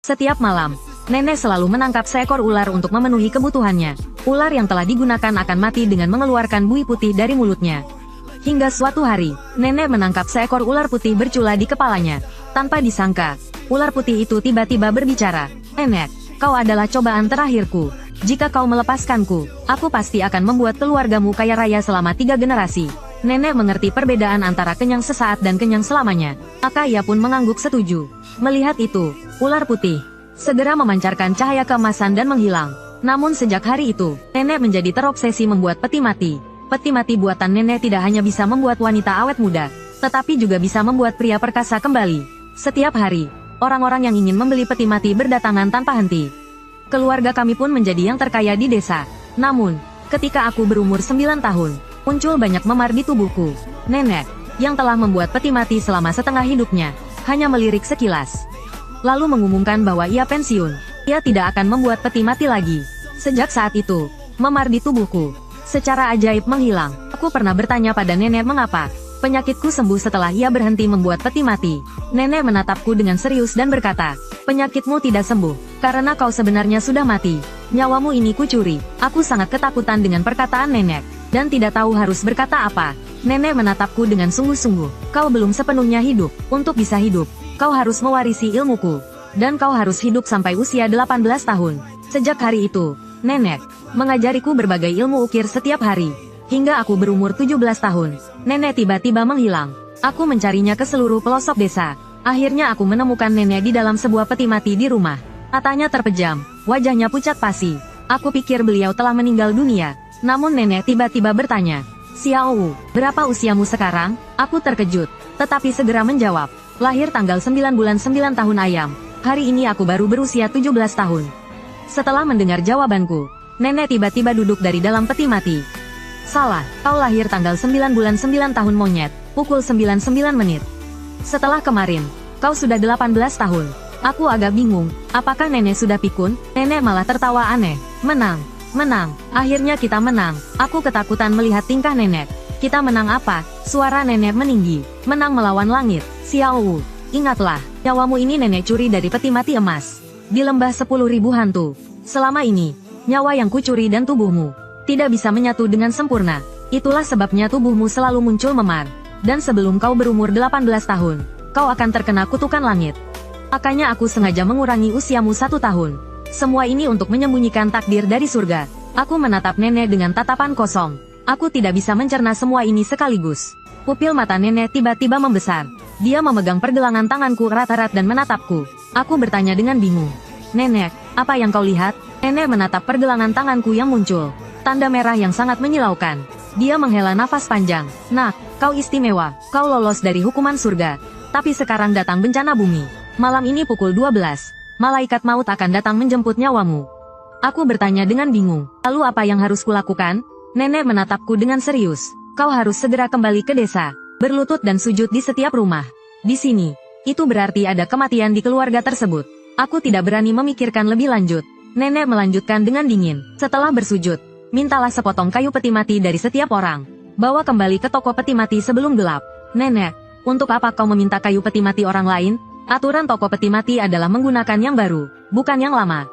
Setiap malam, nenek selalu menangkap seekor ular untuk memenuhi kebutuhannya. Ular yang telah digunakan akan mati dengan mengeluarkan buih putih dari mulutnya. Hingga suatu hari, nenek menangkap seekor ular putih bercula di kepalanya. Tanpa disangka, ular putih itu tiba-tiba berbicara, "Nenek, kau adalah cobaan terakhirku. Jika kau melepaskanku, aku pasti akan membuat keluargamu kaya raya selama 3 generasi. Nenek mengerti perbedaan antara kenyang sesaat dan kenyang selamanya. Maka ia pun mengangguk setuju. Melihat itu, ular putih segera memancarkan cahaya keemasan dan menghilang. Namun sejak hari itu, nenek menjadi terobsesi membuat peti mati. Peti mati buatan nenek tidak hanya bisa membuat wanita awet muda, tetapi juga bisa membuat pria perkasa kembali. Setiap hari, orang-orang yang ingin membeli peti mati berdatangan tanpa henti. Keluarga kami pun menjadi yang terkaya di desa. Namun, ketika aku berumur 9 tahun, muncul banyak memar di tubuhku. Nenek, yang telah membuat peti mati selama setengah hidupnya, hanya melirik sekilas. Lalu mengumumkan bahwa ia pensiun. Ia tidak akan membuat peti mati lagi. Sejak saat itu, memar di tubuhku secara ajaib menghilang. Aku pernah bertanya pada nenek mengapa penyakitku sembuh setelah ia berhenti membuat peti mati. Nenek menatapku dengan serius dan berkata, "Penyakitmu tidak sembuh, karena kau sebenarnya sudah mati. Nyawamu ini kucuri." Aku sangat ketakutan dengan perkataan nenek, dan tidak tahu harus berkata apa. Nenek menatapku dengan sungguh-sungguh. "Kau belum sepenuhnya hidup. Untuk bisa hidup, kau harus mewarisi ilmuku. Dan kau harus hidup sampai usia 18 tahun. Sejak hari itu, nenek mengajariku berbagai ilmu ukir setiap hari. Hingga aku berumur 17 tahun, nenek tiba-tiba menghilang. Aku mencarinya ke seluruh pelosok desa. Akhirnya aku menemukan nenek di dalam sebuah peti mati di rumah. Matanya terpejam, wajahnya pucat pasi. Aku pikir beliau telah meninggal dunia. Namun nenek tiba-tiba bertanya, "Xiao, berapa usiamu sekarang?" Aku terkejut, tetapi segera menjawab, "Lahir tanggal 9 bulan 9 tahun ayam. Hari ini aku baru berusia 17 tahun. Setelah mendengar jawabanku, nenek tiba-tiba duduk dari dalam peti mati. "Salah, kau lahir tanggal 9 bulan 9 tahun monyet, pukul 9:09 menit. Setelah kemarin, kau sudah 18 tahun. Aku agak bingung, apakah nenek sudah pikun? Nenek malah tertawa aneh. "Menang, menang, akhirnya kita menang." Aku ketakutan melihat tingkah nenek. "Kita menang apa?" Suara nenek meninggi. "Menang melawan langit. Xiao, ingatlah, nyawamu ini nenek curi dari peti mati emas. Di lembah 10.000 hantu. Selama ini, nyawa yang kucuri dan tubuhmu tidak bisa menyatu dengan sempurna. Itulah sebabnya tubuhmu selalu muncul memar. Dan sebelum kau berumur 18 tahun, kau akan terkena kutukan langit. Makanya aku sengaja mengurangi usiamu 1 tahun. Semua ini untuk menyembunyikan takdir dari surga." Aku menatap nenek dengan tatapan kosong. Aku tidak bisa mencerna semua ini sekaligus. Pupil mata nenek tiba-tiba membesar. Dia memegang pergelangan tanganku erat-erat dan menatapku. Aku bertanya dengan bingung, "Nenek, apa yang kau lihat?" Nenek menatap pergelangan tanganku yang muncul. Tanda merah yang sangat menyilaukan. Dia menghela nafas panjang. "Nak, kau istimewa. Kau lolos dari hukuman surga. Tapi sekarang datang bencana bumi. Malam ini pukul 12. Malaikat maut akan datang menjemput nyawamu." Aku bertanya dengan bingung. "Lalu apa yang harus kulakukan?" Nenek menatapku dengan serius. "Kau harus segera kembali ke desa. Berlutut dan sujud di setiap rumah. Di sini, itu berarti ada kematian di keluarga tersebut." Aku tidak berani memikirkan lebih lanjut. Nenek melanjutkan dengan dingin. "Setelah bersujud, mintalah sepotong kayu peti mati dari setiap orang. Bawa kembali ke toko peti mati sebelum gelap." "Nenek, untuk apa kau meminta kayu peti mati orang lain?" "Aturan toko peti mati adalah menggunakan yang baru, bukan yang lama.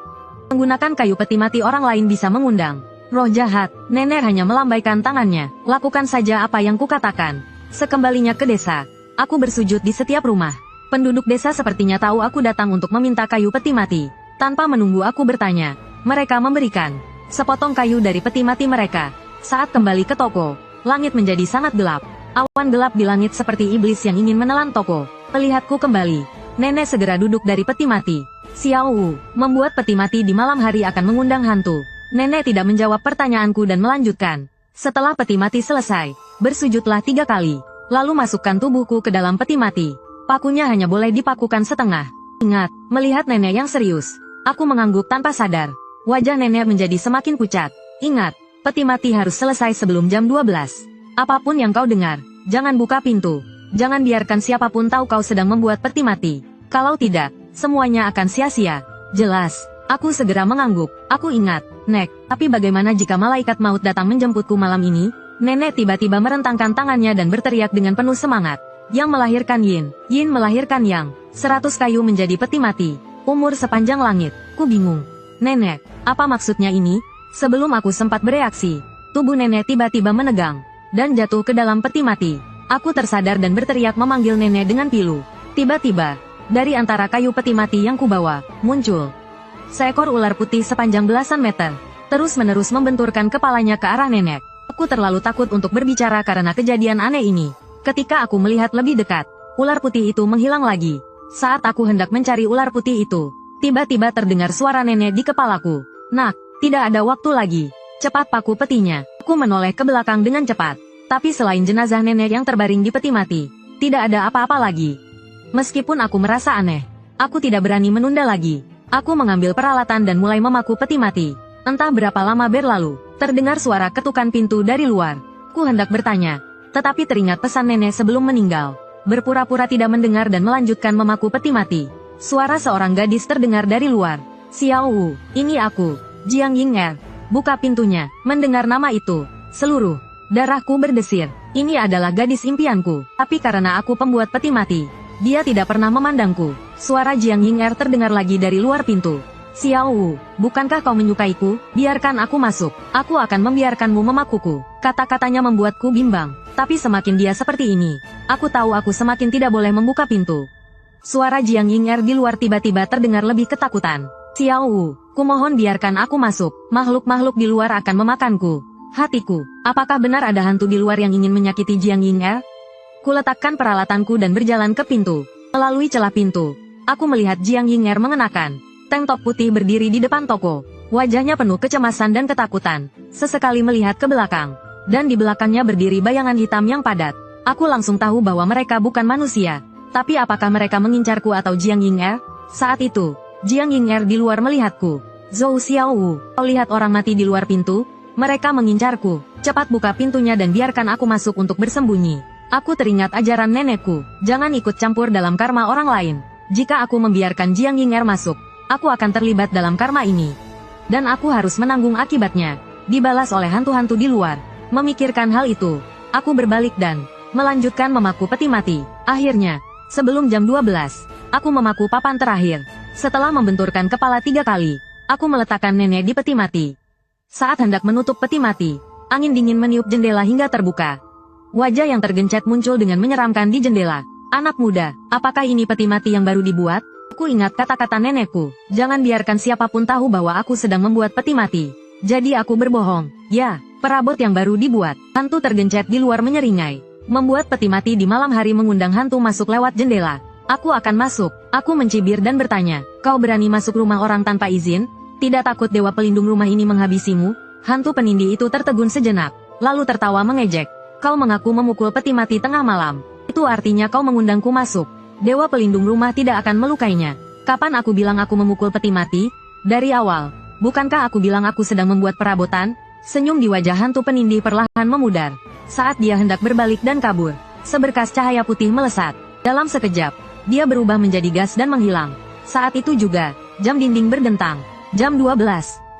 Menggunakan kayu peti mati orang lain bisa mengundang roh jahat." Nenek hanya melambaikan tangannya. "Lakukan saja apa yang kukatakan." Sekembalinya ke desa, aku bersujud di setiap rumah. Penduduk desa sepertinya tahu aku datang untuk meminta kayu peti mati. Tanpa menunggu aku bertanya, mereka memberikan sepotong kayu dari peti mati mereka. Saat kembali ke toko, langit menjadi sangat gelap. Awan gelap di langit seperti iblis yang ingin menelan toko. Melihatku kembali, nenek segera duduk dari peti mati. "Xiao, membuat peti mati di malam hari akan mengundang hantu." Nenek tidak menjawab pertanyaanku dan melanjutkan. "Setelah peti mati selesai, bersujudlah 3 kali. Lalu masukkan tubuhku ke dalam peti mati. Pakunya hanya boleh dipakukan setengah." Ingat, melihat nenek yang serius, aku mengangguk tanpa sadar. Wajah nenek menjadi semakin pucat. "Ingat, peti mati harus selesai sebelum jam 12. Apapun yang kau dengar, jangan buka pintu. Jangan biarkan siapapun tahu kau sedang membuat peti mati. Kalau tidak, semuanya akan sia-sia." "Jelas." Aku segera mengangguk. Aku ingat, "Nek, tapi bagaimana jika malaikat maut datang menjemputku malam ini?" Nenek tiba-tiba merentangkan tangannya dan berteriak dengan penuh semangat. "Yang melahirkan Yin, Yin melahirkan Yang. 100 kayu menjadi peti mati. Umur sepanjang langit. Ku bingung. Nenek, apa maksudnya ini? Sebelum aku sempat bereaksi, tubuh nenek tiba-tiba menegang dan jatuh ke dalam peti mati. Aku tersadar dan berteriak memanggil nenek dengan pilu. Tiba-tiba, dari antara kayu peti mati yang kubawa, muncul seekor ular putih sepanjang belasan meter, terus-menerus membenturkan kepalanya ke arah nenek. Aku terlalu takut untuk berbicara karena kejadian aneh ini. Ketika aku melihat lebih dekat, ular putih itu menghilang lagi. Saat aku hendak mencari ular putih itu, tiba-tiba terdengar suara nenek di kepalaku. Nak, tidak ada waktu lagi. Cepat paku petinya. Aku menoleh ke belakang dengan cepat. Tapi selain jenazah nenek yang terbaring di peti mati, tidak ada apa-apa lagi. Meskipun aku merasa aneh, aku tidak berani menunda lagi. Aku mengambil peralatan dan mulai memaku peti mati. Entah berapa lama berlalu, terdengar suara ketukan pintu dari luar. Ku hendak bertanya, tetapi teringat pesan nenek sebelum meninggal. Berpura-pura tidak mendengar dan melanjutkan memaku peti mati. Suara seorang gadis terdengar dari luar. Xiao Wu, ini aku, Jiang Ying'er. Buka pintunya. Mendengar nama itu, seluruh darahku berdesir. Ini adalah gadis impianku. Tapi karena aku pembuat peti mati, dia tidak pernah memandangku. Suara Jiang Ying'er terdengar lagi dari luar pintu. Xiao Wu, bukankah kau menyukaiku? Biarkan aku masuk. Aku akan membiarkanmu memakuku. Kata-katanya membuatku bimbang. Tapi semakin dia seperti ini, aku tahu aku semakin tidak boleh membuka pintu. Suara Jiang Ying'er di luar tiba-tiba terdengar lebih ketakutan. Xiao Wu, kumohon biarkan aku masuk. Makhluk-makhluk di luar akan memakanku. Hatiku, apakah benar ada hantu di luar yang ingin menyakiti Jiang Ying'er? Kuletakkan peralatanku dan berjalan ke pintu. Melalui celah pintu, aku melihat Jiang Ying'er mengenakan tank top putih berdiri di depan toko. Wajahnya penuh kecemasan dan ketakutan. Sesekali melihat ke belakang. Dan di belakangnya berdiri bayangan hitam yang padat. Aku langsung tahu bahwa mereka bukan manusia. Tapi apakah mereka mengincarku atau Jiang Ying'er? Saat itu, Jiang Ying'er di luar melihatku. Zhou Xiaowu, kau lihat orang mati di luar pintu? Mereka mengincarku. Cepat buka pintunya dan biarkan aku masuk untuk bersembunyi. Aku teringat ajaran nenekku. Jangan ikut campur dalam karma orang lain. Jika aku membiarkan Jiang Ying'er masuk, aku akan terlibat dalam karma ini. Dan aku harus menanggung akibatnya. Dibalas oleh hantu-hantu di luar. Memikirkan hal itu, aku berbalik dan melanjutkan memaku peti mati. Akhirnya, sebelum jam 12, aku memaku papan terakhir. Setelah membenturkan kepala 3 kali, aku meletakkan nenek di peti mati. Saat hendak menutup peti mati, angin dingin meniup jendela hingga terbuka. Wajah yang tergencet muncul dengan menyeramkan di jendela. Anak muda, apakah ini peti mati yang baru dibuat? Aku ingat kata-kata nenekku, jangan biarkan siapapun tahu bahwa aku sedang membuat peti mati. Jadi aku berbohong. Ya, perabot yang baru dibuat. Hantu tergencet di luar menyeringai. Membuat peti mati di malam hari mengundang hantu masuk lewat jendela. Aku akan masuk. Aku mencibir dan bertanya, kau berani masuk rumah orang tanpa izin? Tidak takut dewa pelindung rumah ini menghabisimu? Hantu penindih itu tertegun sejenak, lalu tertawa mengejek. Kau mengaku memukul peti mati tengah malam. Itu artinya kau mengundangku masuk. Dewa pelindung rumah tidak akan melukainya. Kapan aku bilang aku memukul peti mati? Dari awal. Bukankah aku bilang aku sedang membuat perabotan? Senyum di wajah hantu penindih perlahan memudar. Saat dia hendak berbalik dan kabur, seberkas cahaya putih melesat. Dalam sekejap, dia berubah menjadi gas dan menghilang. Saat itu juga, jam dinding berdentang. Jam 12,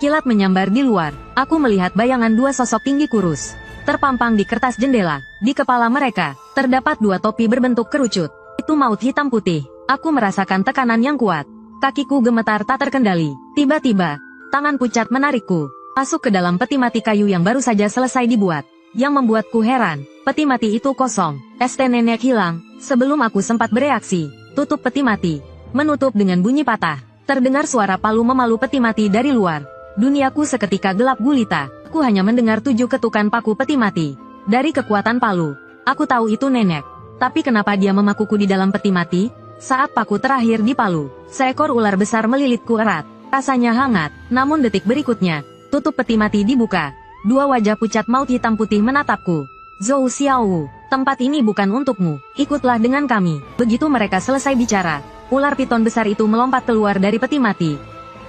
kilat menyambar di luar. Aku melihat bayangan 2 sosok tinggi kurus. Terpampang di kertas jendela. Di kepala mereka, terdapat 2 topi berbentuk kerucut. Itu maut hitam putih. Aku merasakan tekanan yang kuat. Kakiku gemetar tak terkendali. Tiba-tiba, tangan pucat menarikku masuk ke dalam peti mati kayu yang baru saja selesai dibuat. Yang membuatku heran, peti mati itu kosong. ST nenek hilang. Sebelum aku sempat bereaksi, tutup peti mati. Menutup dengan bunyi patah. Terdengar suara palu memalu peti mati dari luar. Duniaku seketika gelap gulita. Aku hanya mendengar 7 ketukan paku peti mati. Dari kekuatan palu, aku tahu itu nenek. Tapi kenapa dia memakuku di dalam peti mati? Saat paku terakhir di palu, seekor ular besar melilitku erat. Rasanya hangat, namun detik berikutnya, tutup peti mati dibuka. 2 wajah pucat maut hitam putih menatapku. Zhou Xiaowu, tempat ini bukan untukmu. Ikutlah dengan kami. Begitu mereka selesai bicara, ular piton besar itu melompat keluar dari peti mati.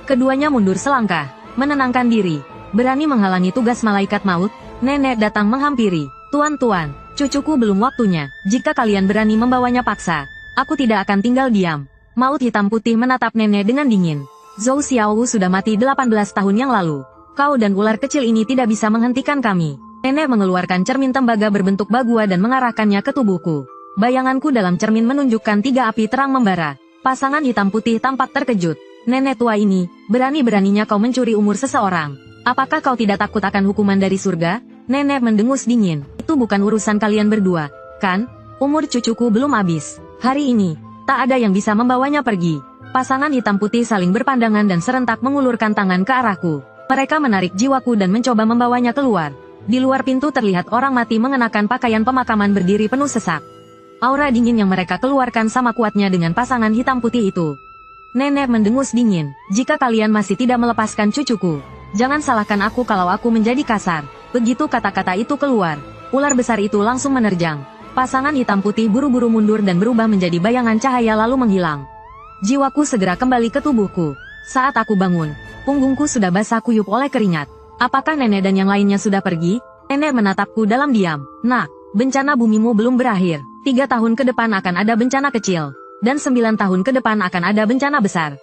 Keduanya mundur selangkah, menenangkan diri. Berani menghalangi tugas malaikat maut? Nenek datang menghampiri. Tuan-tuan, cucuku belum waktunya. Jika kalian berani membawanya paksa, aku tidak akan tinggal diam. Maut hitam putih menatap nenek dengan dingin. Zhou Xiaowu sudah mati 18 tahun yang lalu. Kau dan ular kecil ini tidak bisa menghentikan kami. Nenek mengeluarkan cermin tembaga berbentuk bagua dan mengarahkannya ke tubuhku. Bayanganku dalam cermin menunjukkan 3 api terang membara. Pasangan hitam putih tampak terkejut. Nenek tua ini, berani-beraninya kau mencuri umur seseorang. Apakah kau tidak takut akan hukuman dari surga? Nenek mendengus dingin. Itu bukan urusan kalian berdua, kan? Umur cucuku belum habis. Hari ini, tak ada yang bisa membawanya pergi. Pasangan hitam putih saling berpandangan dan serentak mengulurkan tangan ke arahku. Mereka menarik jiwaku dan mencoba membawanya keluar. Di luar pintu terlihat orang mati mengenakan pakaian pemakaman berdiri penuh sesak. Aura dingin yang mereka keluarkan sama kuatnya dengan pasangan hitam putih itu. Nenek mendengus dingin. Jika kalian masih tidak melepaskan cucuku, jangan salahkan aku kalau aku menjadi kasar. Begitu kata-kata itu keluar, ular besar itu langsung menerjang. Pasangan hitam putih buru-buru mundur dan berubah menjadi bayangan cahaya lalu menghilang. Jiwaku segera kembali ke tubuhku. Saat aku bangun, punggungku sudah basah kuyup oleh keringat. Apakah nenek dan yang lainnya sudah pergi? Nenek menatapku dalam diam. Nak, bencana bumimu belum berakhir. 3 tahun ke depan akan ada bencana kecil. Dan 9 tahun ke depan akan ada bencana besar.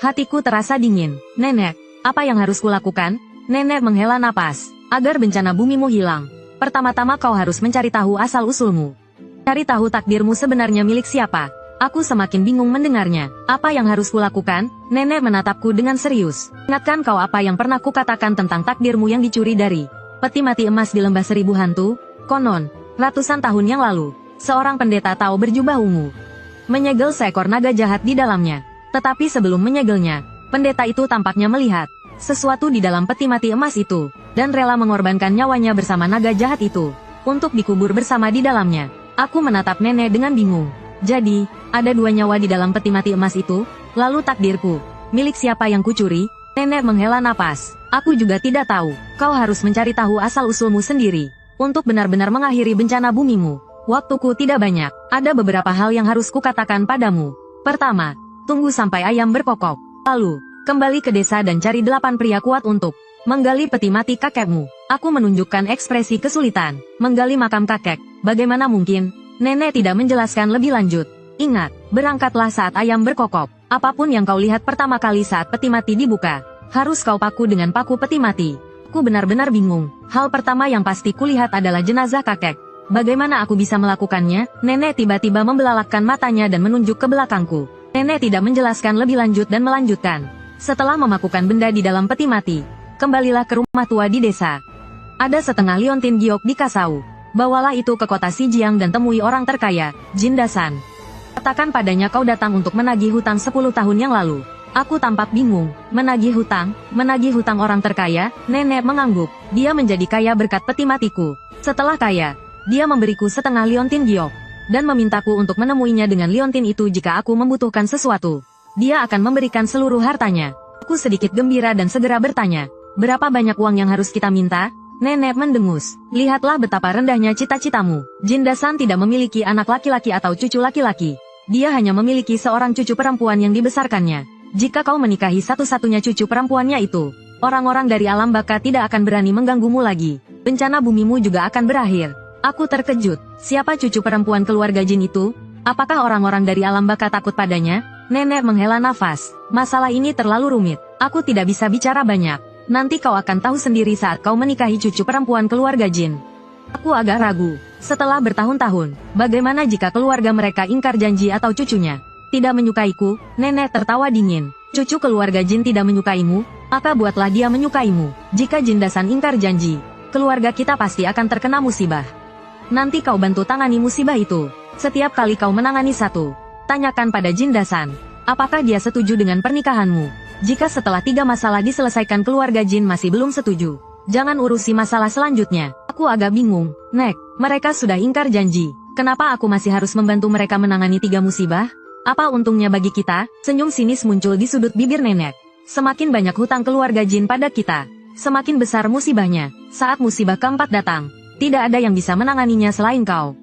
Hatiku terasa dingin. Nenek, apa yang harus kulakukan? Nenek menghela napas. Agar bencana bumimu hilang, pertama-tama kau harus mencari tahu asal-usulmu. Cari tahu takdirmu sebenarnya milik siapa. Aku semakin bingung mendengarnya. Apa yang harus kulakukan? Nenek menatapku dengan serius. Ingatkan kau apa yang pernah kukatakan tentang takdirmu yang dicuri dari peti mati emas di lembah 1000 hantu? Konon, ratusan tahun yang lalu, seorang pendeta Tao berjubah ungu menyegel seekor naga jahat di dalamnya. Tetapi sebelum menyegelnya, pendeta itu tampaknya melihat sesuatu di dalam peti mati emas itu, dan rela mengorbankan nyawanya bersama naga jahat itu, untuk dikubur bersama di dalamnya. Aku menatap nenek dengan bingung. Jadi, ada 2 nyawa di dalam peti mati emas itu? Lalu takdirku, milik siapa yang kucuri? Nenek menghela napas. Aku juga tidak tahu. Kau harus mencari tahu asal-usulmu sendiri, untuk benar-benar mengakhiri bencana bumimu. Waktuku tidak banyak. Ada beberapa hal yang harus kukatakan padamu. Pertama, tunggu sampai ayam berkokok. Lalu, kembali ke desa dan cari 8 pria kuat untuk menggali peti mati kakekmu. Aku menunjukkan ekspresi kesulitan. Menggali makam kakek. Bagaimana mungkin? Nenek tidak menjelaskan lebih lanjut. Ingat, berangkatlah saat ayam berkokok. Apapun yang kau lihat pertama kali saat peti mati dibuka, harus kau paku dengan paku peti mati. Aku benar-benar bingung. Hal pertama yang pasti kulihat adalah jenazah kakek. Bagaimana aku bisa melakukannya? Nenek tiba-tiba membelalakkan matanya dan menunjuk ke belakangku. Nenek tidak menjelaskan lebih lanjut dan melanjutkan. Setelah memakukan benda di dalam peti mati, kembalilah ke rumah tua di desa. Ada setengah liontin giok di kasau. Bawalah itu ke kota Sijiang dan temui orang terkaya, Jin Dasan. Katakan padanya kau datang untuk menagih hutang 10 tahun yang lalu. Aku tampak bingung. Menagih hutang orang terkaya. Nenek mengangguk. Dia menjadi kaya berkat peti matiku. Setelah kaya, dia memberiku setengah liontin giok, dan memintaku untuk menemuinya dengan liontin itu jika aku membutuhkan sesuatu. Dia akan memberikan seluruh hartanya. Aku sedikit gembira dan segera bertanya, berapa banyak uang yang harus kita minta? Nenek mendengus. Lihatlah betapa rendahnya cita-citamu. Jin Dasan tidak memiliki anak laki-laki atau cucu laki-laki. Dia hanya memiliki seorang cucu perempuan yang dibesarkannya. Jika kau menikahi satu-satunya cucu perempuannya itu, orang-orang dari alam baka tidak akan berani mengganggumu lagi. Bencana bumimu juga akan berakhir. Aku terkejut. Siapa cucu perempuan keluarga Jin itu? Apakah orang-orang dari alam baka takut padanya? Nenek menghela nafas. Masalah ini terlalu rumit. Aku tidak bisa bicara banyak. Nanti kau akan tahu sendiri saat kau menikahi cucu perempuan keluarga Jin. Aku agak ragu. Setelah bertahun-tahun, bagaimana jika keluarga mereka ingkar janji atau cucunya tidak menyukaiku? Nenek tertawa dingin. Cucu keluarga Jin tidak menyukaimu? Maka buatlah dia menyukaimu. Jika Jin Dasan ingkar janji, keluarga kita pasti akan terkena musibah. Nanti kau bantu tangani musibah itu. Setiap kali kau menangani satu, tanyakan pada Jin Dasan, apakah dia setuju dengan pernikahanmu. Jika setelah 3 masalah diselesaikan keluarga Jin masih belum setuju, jangan urusi masalah selanjutnya. Aku agak bingung. Nek, mereka sudah ingkar janji. Kenapa aku masih harus membantu mereka menangani 3 musibah? Apa untungnya bagi kita? Senyum sinis muncul di sudut bibir nenek. Semakin banyak hutang keluarga Jin pada kita, semakin besar musibahnya. Saat musibah keempat datang, tidak ada yang bisa menanganinya selain kau.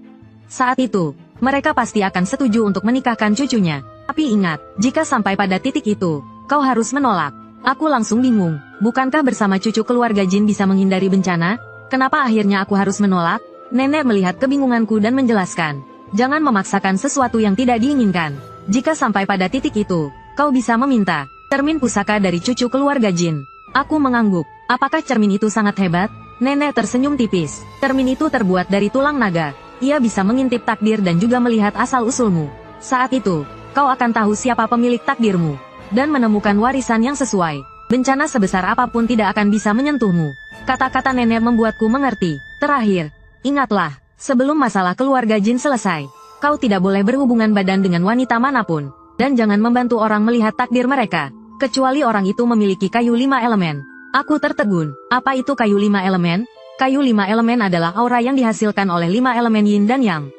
Saat itu, mereka pasti akan setuju untuk menikahkan cucunya. Tapi ingat, jika sampai pada titik itu, kau harus menolak. Aku langsung bingung. Bukankah bersama cucu keluarga Jin bisa menghindari bencana? Kenapa akhirnya aku harus menolak? Nenek melihat kebingunganku dan menjelaskan. Jangan memaksakan sesuatu yang tidak diinginkan. Jika sampai pada titik itu, kau bisa meminta cermin pusaka dari cucu keluarga Jin. Aku mengangguk. Apakah cermin itu sangat hebat? Nenek tersenyum tipis. Cermin itu terbuat dari tulang naga. Ia bisa mengintip takdir dan juga melihat asal-usulmu. Saat itu, kau akan tahu siapa pemilik takdirmu. dan menemukan warisan yang sesuai. Bencana sebesar apapun tidak akan bisa menyentuhmu. Kata-kata nenek membuatku mengerti. Terakhir, ingatlah, sebelum masalah keluarga jin selesai, kau tidak boleh berhubungan badan dengan wanita manapun. Dan jangan membantu orang melihat takdir mereka, kecuali orang itu memiliki kayu 5 elemen. Aku tertegun. Apa itu kayu 5 elemen? Kayu 5 elemen adalah aura yang dihasilkan oleh 5 elemen yin dan yang.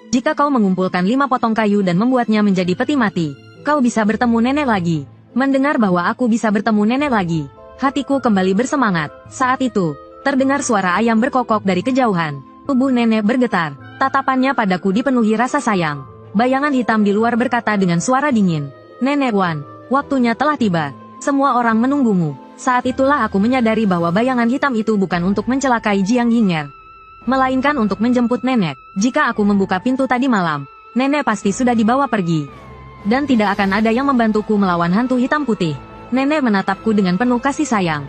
Jika kau mengumpulkan 5 potong kayu dan membuatnya menjadi peti mati, kau bisa bertemu nenek lagi. Mendengar bahwa aku bisa bertemu nenek lagi, hatiku kembali bersemangat. Saat itu, terdengar suara ayam berkokok dari kejauhan. Tubuh nenek bergetar, tatapannya padaku dipenuhi rasa sayang. Bayangan hitam di luar berkata dengan suara dingin, "Nenek Wan, waktunya telah tiba. Semua orang menunggumu." Saat itulah aku menyadari bahwa bayangan hitam itu bukan untuk mencelakai Jiang Yinger, melainkan untuk menjemput nenek. Jika aku membuka pintu tadi malam, nenek pasti sudah dibawa pergi. Dan tidak akan ada yang membantuku melawan hantu hitam putih. Nenek menatapku dengan penuh kasih sayang.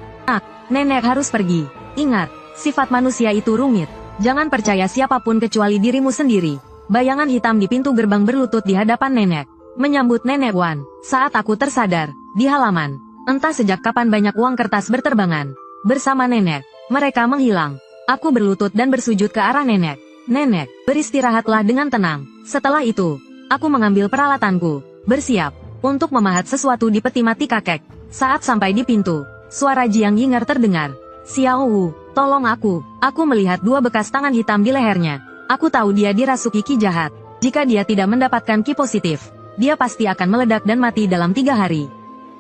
Nenek harus pergi. Ingat, sifat manusia itu rumit. Jangan percaya siapapun kecuali dirimu sendiri. Bayangan hitam di pintu gerbang berlutut di hadapan nenek, menyambut nenek Wan. Saat aku tersadar, di halaman, entah sejak kapan banyak uang kertas berterbangan. Bersama nenek, mereka menghilang. Aku berlutut dan bersujud ke arah nenek. Nenek, beristirahatlah dengan tenang. Setelah itu, aku mengambil peralatanku, bersiap untuk memahat sesuatu di peti mati kakek. Saat sampai di pintu, suara Jiang Yinger terdengar. "Xiao Wu, tolong aku." Aku melihat 2 bekas tangan hitam di lehernya. Aku tahu dia dirasuki ki jahat. Jika dia tidak mendapatkan ki positif, dia pasti akan meledak dan mati dalam 3 hari.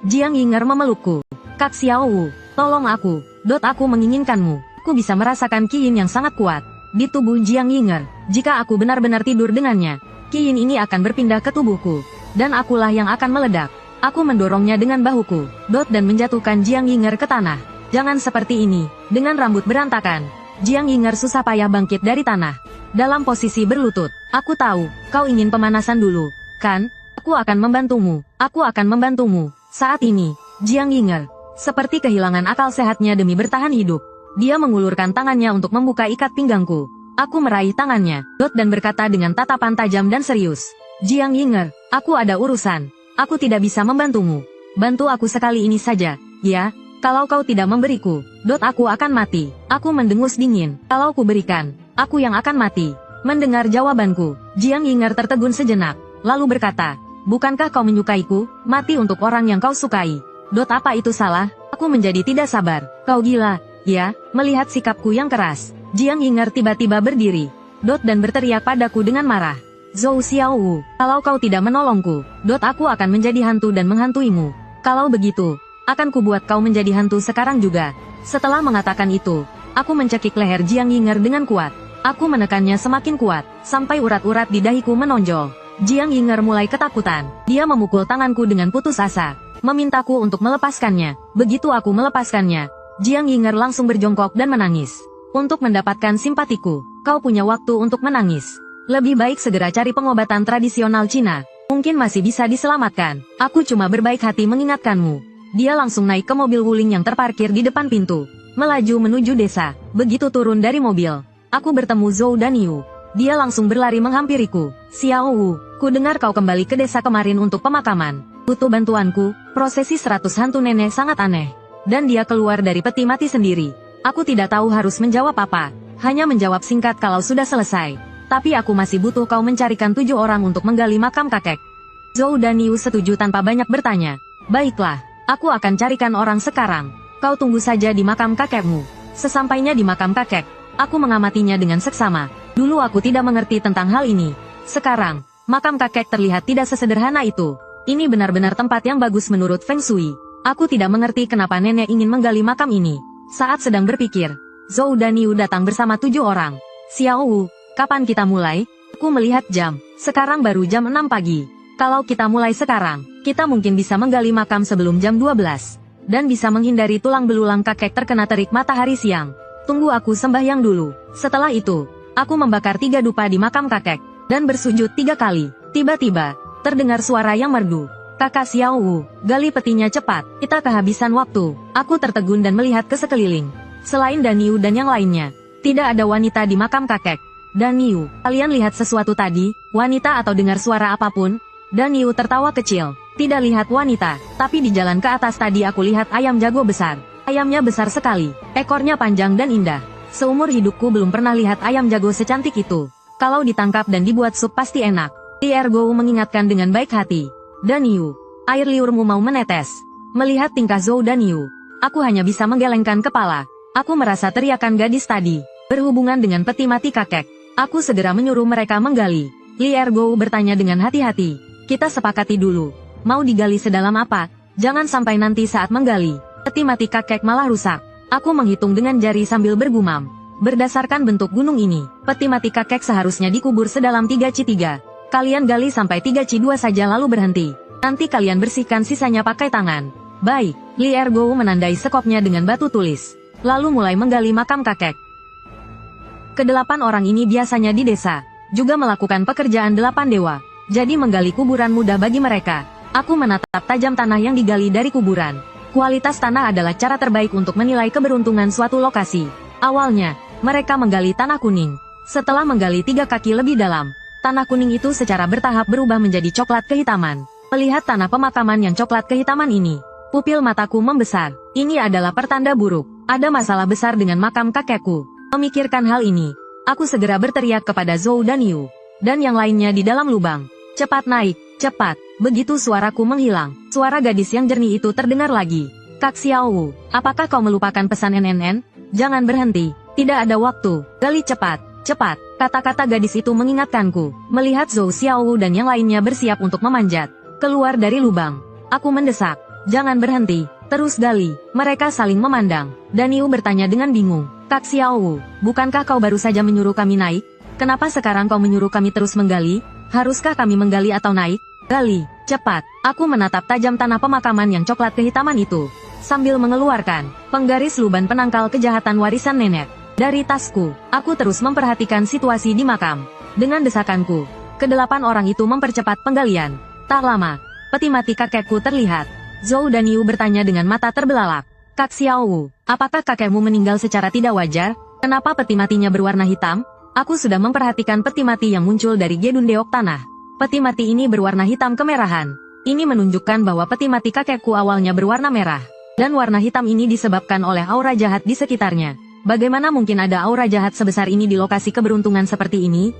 Jiang Yinger memelukku. "Kak Xiao Wu, tolong aku. Aku menginginkanmu." Aku bisa merasakan ki yin yang sangat kuat di tubuh Jiang Yinger. Jika aku benar-benar tidur dengannya, ki yin ini akan berpindah ke tubuhku, dan akulah yang akan meledak. Aku mendorongnya dengan bahuku, dan menjatuhkan Jiang Yinger ke tanah. Jangan seperti ini. Dengan rambut berantakan, Jiang Yinger susah payah bangkit dari tanah. Dalam posisi berlutut, "Aku tahu, kau ingin pemanasan dulu, kan? Aku akan membantumu. Aku akan membantumu." Saat ini, Jiang Yinger seperti kehilangan akal sehatnya demi bertahan hidup. Dia mengulurkan tangannya untuk membuka ikat pinggangku. Aku meraih tangannya, dan berkata dengan tatapan tajam dan serius, "Jiang Yinger, aku ada urusan. Aku tidak bisa membantumu. Bantu aku sekali ini saja, ya? Kalau kau tidak memberiku, aku akan mati." Aku mendengus dingin. "Kalau ku berikan, aku yang akan mati." Mendengar jawabanku, Jiang Yinger tertegun sejenak, lalu berkata, "Bukankah kau menyukaiku? Mati untuk orang yang kau sukai. Apa itu salah?" Aku menjadi tidak sabar. "Kau gila, ya?" Melihat sikapku yang keras, Jiang Yinger tiba-tiba berdiri, dan berteriak padaku dengan marah. "Zhou Xiaowu, kalau kau tidak menolongku, aku akan menjadi hantu dan menghantuimu. Kalau begitu, akan kubuat kau menjadi hantu sekarang juga." Setelah mengatakan itu, aku mencekik leher Jiang Yinger dengan kuat. Aku menekannya semakin kuat, sampai urat-urat di dahiku menonjol. Jiang Yinger mulai ketakutan. Dia memukul tanganku dengan putus asa, memintaku untuk melepaskannya. Begitu aku melepaskannya, Jiang Yinger langsung berjongkok dan menangis. "Untuk mendapatkan simpatiku, kau punya waktu untuk menangis. Lebih baik segera cari pengobatan tradisional Cina. Mungkin masih bisa diselamatkan. Aku cuma berbaik hati mengingatkanmu." Dia langsung naik ke mobil wuling yang terparkir di depan pintu, melaju menuju desa. Begitu turun dari mobil, aku bertemu Zhou Danyu. Dia langsung berlari menghampiriku. "Xiao Wu, ku dengar kau kembali ke desa kemarin untuk pemakaman. Butuh bantuanku?" Prosesi 100 hantu nenek sangat aneh. Dan dia keluar dari peti mati sendiri. Aku tidak tahu harus menjawab apa. Hanya menjawab singkat kalau sudah selesai. "Tapi aku masih butuh kau mencarikan 7 orang untuk menggali makam kakek." Zhou Danyu setuju tanpa banyak bertanya. "Baiklah, aku akan carikan orang sekarang. Kau tunggu saja di makam kakekmu." Sesampainya di makam kakek, aku mengamatinya dengan seksama. Dulu aku tidak mengerti tentang hal ini. Sekarang, makam kakek terlihat tidak sesederhana itu. Ini benar-benar tempat yang bagus menurut Feng Shui. Aku tidak mengerti kenapa nenek ingin menggali makam ini. Saat sedang berpikir, Zhou Danyu datang bersama 7 orang. "Xiao Wu, kapan kita mulai?" Aku melihat jam. Sekarang baru jam 6 pagi. Kalau kita mulai sekarang, kita mungkin bisa menggali makam sebelum jam 12. Dan bisa menghindari tulang belulang kakek terkena terik matahari siang. Tunggu aku sembahyang dulu. Setelah itu, aku membakar 3 dupa di makam kakek, dan bersujud 3 kali. Tiba-tiba, terdengar suara yang merdu. "Kakak Xiao Wu, gali petinya cepat. Kita kehabisan waktu." Aku tertegun dan melihat ke sekeliling. Selain Danyu dan yang lainnya, tidak ada wanita di makam kakek. "Danyu, kalian lihat sesuatu tadi? Wanita atau dengar suara apapun?" Danyu tertawa kecil. Tidak lihat wanita, tapi di jalan ke atas tadi aku lihat ayam jago besar. Ayamnya besar sekali, ekornya panjang dan indah. Seumur hidupku belum pernah lihat ayam jago secantik itu. Kalau ditangkap dan dibuat sup pasti enak. Li Ergo mengingatkan dengan baik hati. Dan Yu, air liurmu mau menetes. Melihat tingkah Zhou dan Yu, aku hanya bisa menggelengkan kepala. Aku merasa teriakan gadis tadi berhubungan dengan peti mati kakek. Aku segera menyuruh mereka menggali. Li Ergo bertanya dengan hati-hati. Kita sepakati dulu. Mau digali sedalam apa? Jangan sampai nanti saat menggali, peti mati kakek malah rusak. Aku menghitung dengan jari sambil bergumam. Berdasarkan bentuk gunung ini, peti mati kakek seharusnya dikubur sedalam 3C3. Kalian gali sampai 3C2 saja lalu berhenti. Nanti kalian bersihkan sisanya pakai tangan. Baik, Li Ergo menandai sekopnya dengan batu tulis. Lalu mulai menggali makam kakek. Kedelapan orang ini biasanya di desa, juga melakukan pekerjaan 8 dewa. Jadi menggali kuburan mudah bagi mereka. Aku menatap tajam tanah yang digali dari kuburan. Kualitas tanah adalah cara terbaik untuk menilai keberuntungan suatu lokasi. Awalnya, mereka menggali tanah kuning. Setelah menggali 3 kaki lebih dalam, tanah kuning itu secara bertahap berubah menjadi coklat kehitaman. Melihat tanah pemakaman yang coklat kehitaman ini, pupil mataku membesar. Ini adalah pertanda buruk. Ada masalah besar dengan makam kakekku. Memikirkan hal ini, aku segera berteriak kepada Zhou dan Yu, dan yang lainnya di dalam lubang. Cepat naik, cepat. Begitu suaraku menghilang, suara gadis yang jernih itu terdengar lagi. Kak Xiaowu, apakah kau melupakan pesan NNN? Jangan berhenti, tidak ada waktu, gali cepat, cepat. Kata-kata gadis itu mengingatkanku. Melihat Zhou Xiaowu dan yang lainnya bersiap untuk memanjat keluar dari lubang, aku mendesak, jangan berhenti, terus gali. Mereka saling memandang, dan Yu bertanya dengan bingung. Kak Xiaowu, bukankah kau baru saja menyuruh kami naik? Kenapa sekarang kau menyuruh kami terus menggali? Haruskah kami menggali atau naik? Gali, cepat. Aku menatap tajam tanah pemakaman yang coklat kehitaman itu, sambil mengeluarkan penggaris luban penangkal kejahatan warisan nenek. Dari tasku, aku terus memperhatikan situasi di makam. Dengan desakanku, kedelapan orang itu mempercepat penggalian. Tak lama, peti mati kakekku terlihat. Zhou dan Yu bertanya dengan mata terbelalak. Kak Xiaowu, apakah kakekmu meninggal secara tidak wajar? Kenapa peti matinya berwarna hitam? Aku sudah memperhatikan peti mati yang muncul dari Gedun Deok Tanah. Peti mati ini berwarna hitam kemerahan. Ini menunjukkan bahwa peti mati kakekku awalnya berwarna merah. Dan warna hitam ini disebabkan oleh aura jahat di sekitarnya. Bagaimana mungkin ada aura jahat sebesar ini di lokasi keberuntungan seperti ini?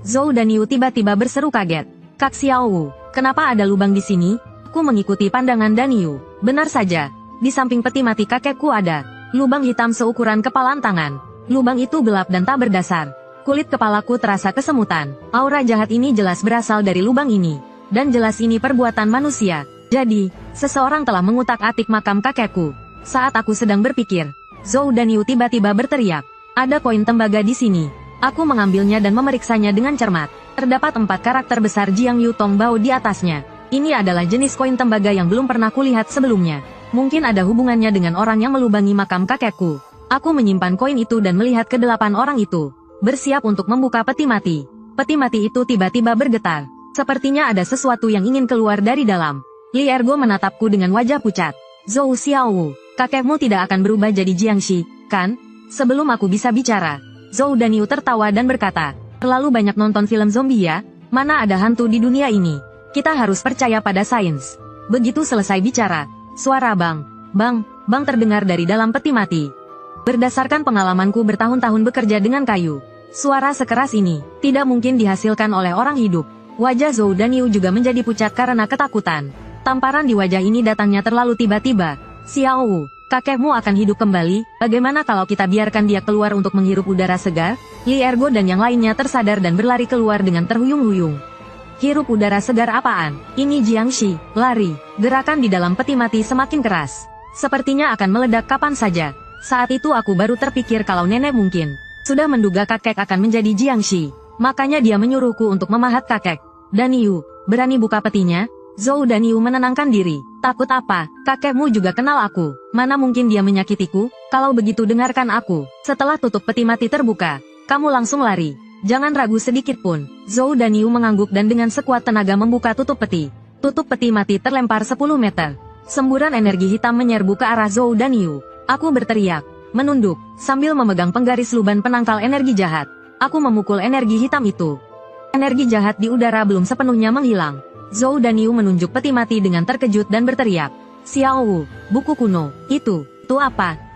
Zhou dan Yu tiba-tiba berseru kaget. Kak Xiaowu, kenapa ada lubang di sini? Aku mengikuti pandangan dan Yu. Benar saja, di samping peti mati kakekku ada lubang hitam seukuran kepalan tangan. Lubang itu gelap dan tak berdasar. Kulit kepalaku terasa kesemutan. Aura jahat ini jelas berasal dari lubang ini. Dan jelas ini perbuatan manusia. Jadi, seseorang telah mengutak-atik makam kakekku. Saat aku sedang berpikir, Zhou dan Yu tiba-tiba berteriak. Ada koin tembaga di sini. Aku mengambilnya dan memeriksanya dengan cermat. Terdapat 4 karakter besar Jiang Yu Tong Bao di atasnya. Ini adalah jenis koin tembaga yang belum pernah kulihat sebelumnya. Mungkin ada hubungannya dengan orang yang melubangi makam kakekku. Aku menyimpan koin itu dan melihat kedelapan orang itu bersiap untuk membuka peti mati. Peti mati itu tiba-tiba bergetar. Sepertinya ada sesuatu yang ingin keluar dari dalam. Li Ergo menatapku dengan wajah pucat. Zhou Xiaowu, kakekmu tidak akan berubah jadi Jiangxi, kan? Sebelum aku bisa bicara, Zhou dan Yu tertawa dan berkata, terlalu banyak nonton film zombie ya? Mana ada hantu di dunia ini? Kita harus percaya pada sains. Begitu selesai bicara, suara bang terdengar dari dalam peti mati. Berdasarkan pengalamanku bertahun-tahun bekerja dengan kayu, suara sekeras ini tidak mungkin dihasilkan oleh orang hidup. Wajah Zhou dan Yu juga menjadi pucat karena ketakutan. Tamparan di wajah ini datangnya terlalu tiba-tiba. Xiaowu, kakekmu akan hidup kembali, bagaimana kalau kita biarkan dia keluar untuk menghirup udara segar? Li Ergo dan yang lainnya tersadar dan berlari keluar dengan terhuyung-huyung. Hirup udara segar apaan? Ini Jiangxi, lari. Gerakan di dalam peti mati semakin keras. Sepertinya akan meledak kapan saja. Saat itu aku baru terpikir kalau nenek mungkin sudah menduga kakek akan menjadi Jiangxi. Makanya dia menyuruhku untuk memahat kakek. Dan Yu, berani buka petinya? Zhou dan Yu menenangkan diri. Takut apa? Kakekmu juga kenal aku. Mana mungkin dia menyakitiku? Kalau begitu dengarkan aku. Setelah tutup peti mati terbuka, kamu langsung lari. Jangan ragu sedikit pun. Zhou dan Yu mengangguk dan dengan sekuat tenaga membuka tutup peti. Tutup peti mati terlempar 10 meter. Semburan energi hitam menyerbu ke arah Zhou dan Yu. Aku berteriak, menunduk, sambil memegang penggaris luban penangkal energi jahat. Aku memukul energi hitam itu. Energi jahat di udara belum sepenuhnya menghilang. Zhou dan Yu menunjuk peti mati dengan terkejut dan berteriak. Xiao Wu, buku kuno, itu apa?